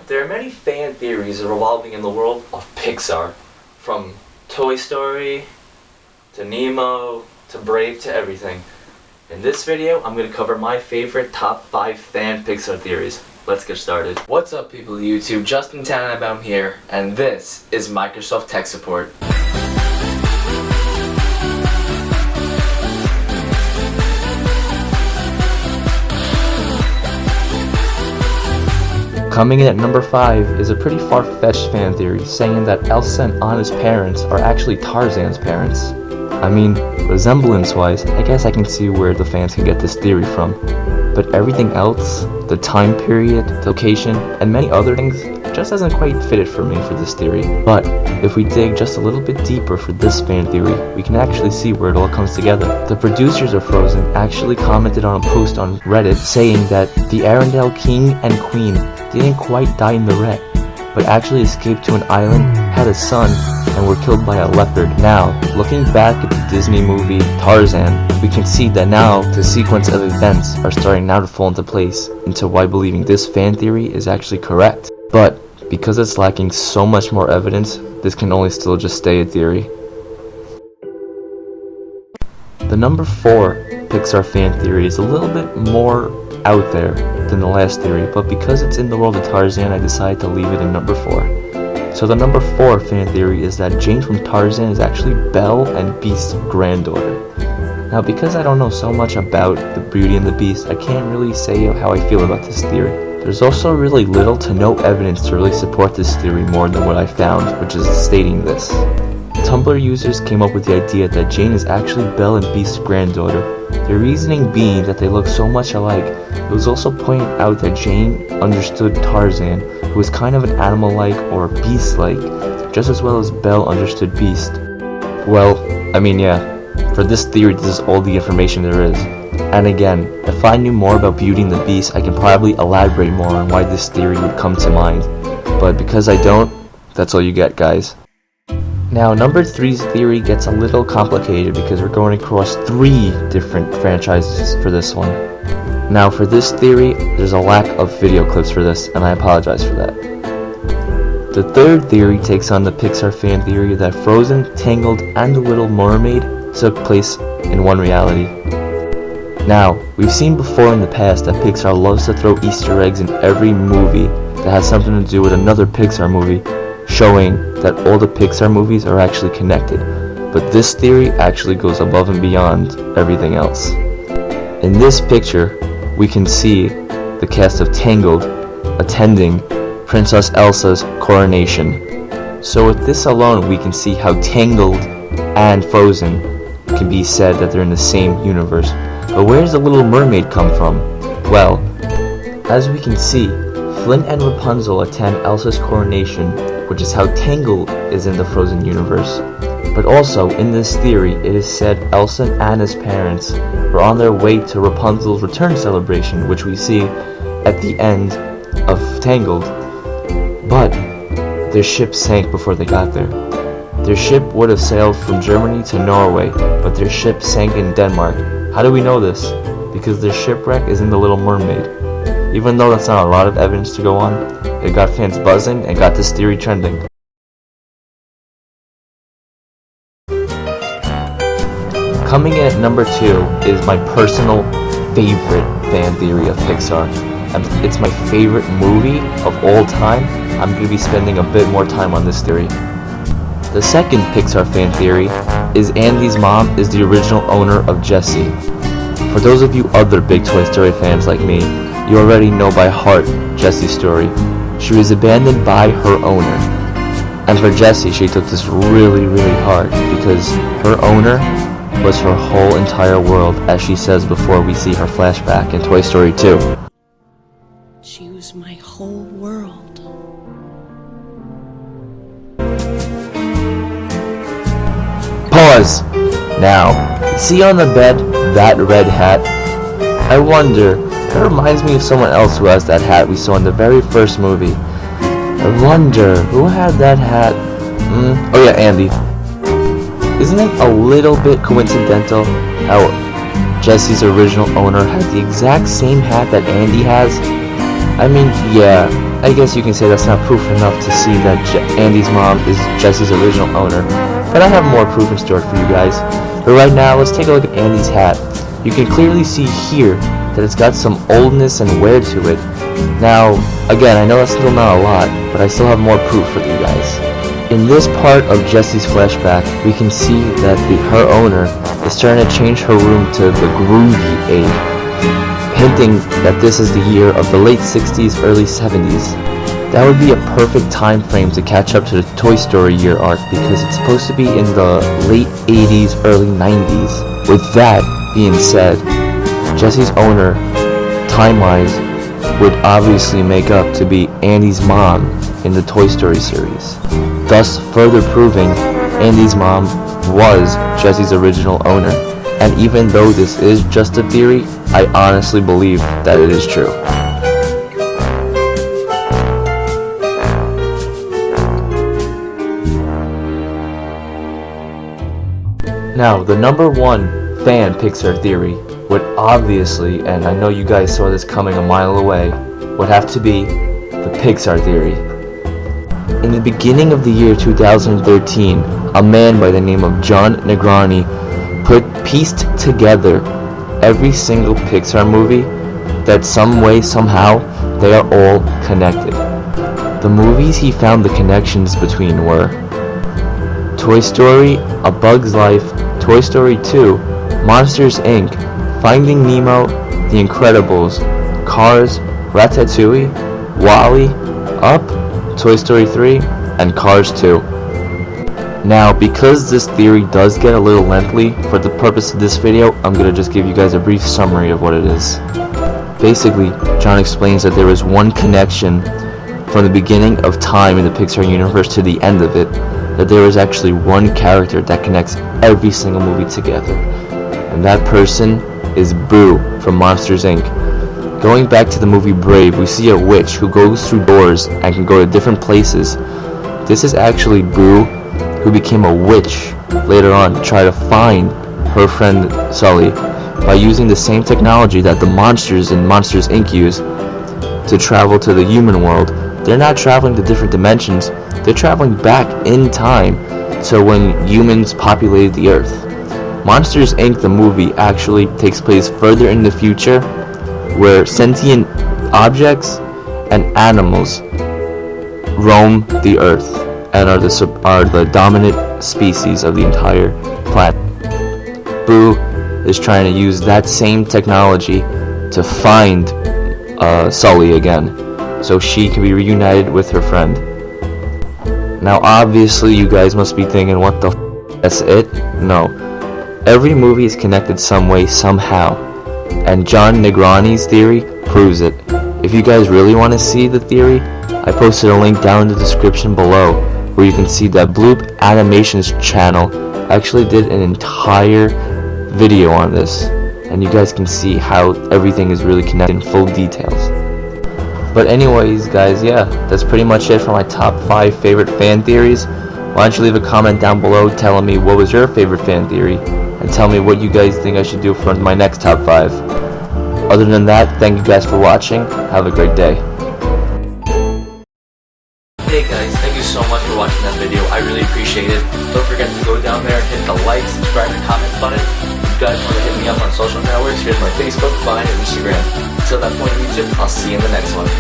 There are many fan theories revolving in the world of Pixar, from Toy Story to Nemo to Brave to everything. In this video, I'm going to cover my favorite top 5 fan Pixar theories. Let's get started. What's up, people of YouTube? Justin Tannenbaum here, and this is Microsoft Tech Support. Coming in at number 5 is a pretty far-fetched fan theory saying that Elsa and Anna's parents are actually Tarzan's parents. I mean, resemblance-wise, I guess I can see where the fans can get this theory from. But everything else, the time period, the location, and many other things, just hasn't quite fitted for me for this theory. But if we dig just a little bit deeper for this fan theory, we can actually see where it all comes together. The producers of Frozen actually commented on a post on Reddit saying that the Arendelle king and queen didn't quite die in the wreck, but actually escaped to an island, had a son, and were killed by a leopard. Now, looking back at the Disney movie Tarzan, we can see that now the sequence of events are starting now to fall into place into why believing this fan theory is actually correct. But because it's lacking so much more evidence, this can only still just stay a theory. The number 4 Pixar fan theory is a little bit more out there than the last theory, but because it's in the world of Tarzan, I decided to leave it in number 4. So the number 4 fan theory is that Jane from Tarzan is actually Belle and Beast's granddaughter. Now, because I don't know so much about the Beauty and the Beast, I can't really say how I feel about this theory. There's also really little to no evidence to really support this theory more than what I found, which is stating this. Tumblr users came up with the idea that Jane is actually Belle and Beast's granddaughter. The reasoning being that they look so much alike. It was also pointed out that Jane understood Tarzan, who was kind of an animal-like or beast-like, just as well as Belle understood Beast. Well, I mean, yeah, for this theory this is all the information there is. And again, if I knew more about Beauty and the Beast, I can probably elaborate more on why this theory would come to mind. But because I don't, that's all you get, guys. Now, number 3's theory gets a little complicated because we're going across 3 different franchises for this one. Now, for this theory, there's a lack of video clips for this, and I apologize for that. The 3rd theory takes on the Pixar fan theory that Frozen, Tangled, and The Little Mermaid took place in one reality. Now, we've seen before in the past that Pixar loves to throw Easter eggs in every movie that has something to do with another Pixar movie, showing that all the Pixar movies are actually connected. But this theory actually goes above and beyond everything else. In this picture, we can see the cast of Tangled attending Princess Elsa's coronation. So with this alone, we can see how Tangled and Frozen can be said that they're in the same universe. But where does the Little Mermaid come from? Well, as we can see, Flynn and Rapunzel attend Elsa's coronation, which is how Tangled is in the Frozen universe. But also, in this theory, it is said Elsa and Anna's parents were on their way to Rapunzel's return celebration, which we see at the end of Tangled. But their ship sank before they got there. Their ship would have sailed from Germany to Norway, but their ship sank in Denmark. How do we know this? Because their shipwreck is in The Little Mermaid. Even though that's not a lot of evidence to go on, it got fans buzzing and got this theory trending. Coming in at number 2 is my personal favorite fan theory of Pixar. It's my favorite movie of all time. I'm going to be spending a bit more time on this theory. The second Pixar fan theory is Andy's mom is the original owner of Jessie. For those of you other big Toy Story fans like me, you already know by heart Jessie's story. She was abandoned by her owner. And for Jessie, she took this really, really hard because her owner was her whole entire world, as she says before we see her flashback in Toy Story 2. She was my whole world. Pause! Now, see on the bed that red hat? I wonder, that reminds me of someone else who has that hat we saw in the very first movie. I wonder, who had that hat? Oh yeah, Andy. Isn't it a little bit coincidental how Jessie's original owner had the exact same hat that Andy has? I mean, yeah, I guess you can say that's not proof enough to see that Andy's mom is Jesse's original owner, but I have more proof in store for you guys. But right now, let's take a look at Andy's hat. You can clearly see here that it's got some oldness and wear to it. Now, again, I know that's still not a lot, but I still have more proof for you guys. In this part of Jessie's flashback, we can see that her owner is starting to change her room to the groovy age, hinting that this is the year of the late 60s, early 70s. That would be a perfect time frame to catch up to the Toy Story year arc because it's supposed to be in the late 80s, early 90s. With that being said, Jesse's owner, time-wise, would obviously make up to be Andy's mom in the Toy Story series, thus further proving Andy's mom was Jesse's original owner. And even though this is just a theory, I honestly believe that it is true. Now, the number one fan Pixar theory would obviously, and I know you guys saw this coming a mile away, would have to be the Pixar theory. In the beginning of the year 2013, a man by the name of John Negroni pieced together every single Pixar movie that some way, somehow, they are all connected. The movies he found the connections between were Toy Story, A Bug's Life, Toy Story 2, Monsters Inc., Finding Nemo, The Incredibles, Cars, Ratatouille, WALL-E, Up, Toy Story 3, and Cars 2. Now, because this theory does get a little lengthy, for the purpose of this video, I'm going to just give you guys a brief summary of what it is. Basically, John explains that there is one connection from the beginning of time in the Pixar universe to the end of it, that there is actually one character that connects every single movie together. And that person is Boo from Monsters Inc. Going back to the movie Brave, we see a witch who goes through doors and can go to different places. This is actually Boo, who became a witch later on to try to find her friend Sully by using the same technology that the monsters in Monsters Inc. use to travel to the human world. They're not traveling to different dimensions, they're traveling back in time to when humans populated the Earth. Monsters Inc. the movie actually takes place further in the future, where sentient objects and animals roam the Earth and are the dominant species of the entire planet. Boo is trying to use that same technology to find Sully again, so she can be reunited with her friend. Now obviously you guys must be thinking, what the f***, that's it? No. Every movie is connected some way, somehow, and John Negroni's theory proves it. If you guys really want to see the theory, I posted a link down in the description below where you can see that Bloop Animations channel actually did an entire video on this, and you guys can see how everything is really connected in full details. But anyways guys, yeah, that's pretty much it for my top 5 favorite fan theories. Why don't you leave a comment down below telling me what was your favorite fan theory, and tell me what you guys think I should do for my next top 5. Other than that, thank you guys for watching. Have a great day. Hey guys, thank you so much for watching that video. I really appreciate it. Don't forget to go down there and hit the like, subscribe, and comment button. If you guys want to hit me up on social networks, here's my Facebook, Vine, and Instagram. Until that point, YouTube, I'll see you in the next one.